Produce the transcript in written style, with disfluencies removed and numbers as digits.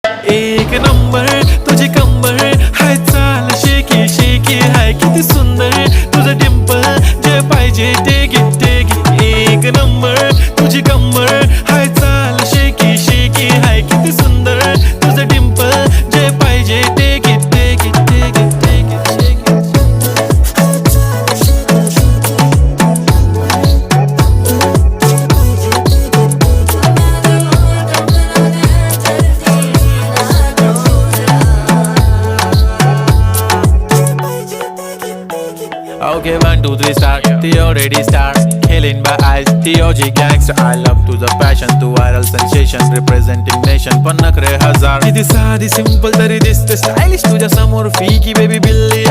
एक नंबर तुझी कंबर हाय, चाल शेकी शेकी हाय, किती सुंदर तुझं डिंपल, जे पाहिजे ते घे. एक नंबर तुझी कंबर हाय, चाल शेकी शेकी हाय, किती सुंदर तुझं डिंपल, जे पाहिजे ते घे. Okay, 1, 2, 3 start. The already start. Killing by eyes. The OG gangster. I love to the passion, to viral sensation, representing nation. पन्नकरे हजार. किती साधी simple तरी दिसते stylish. तुझ्या समोर फीकी baby बिल्ली.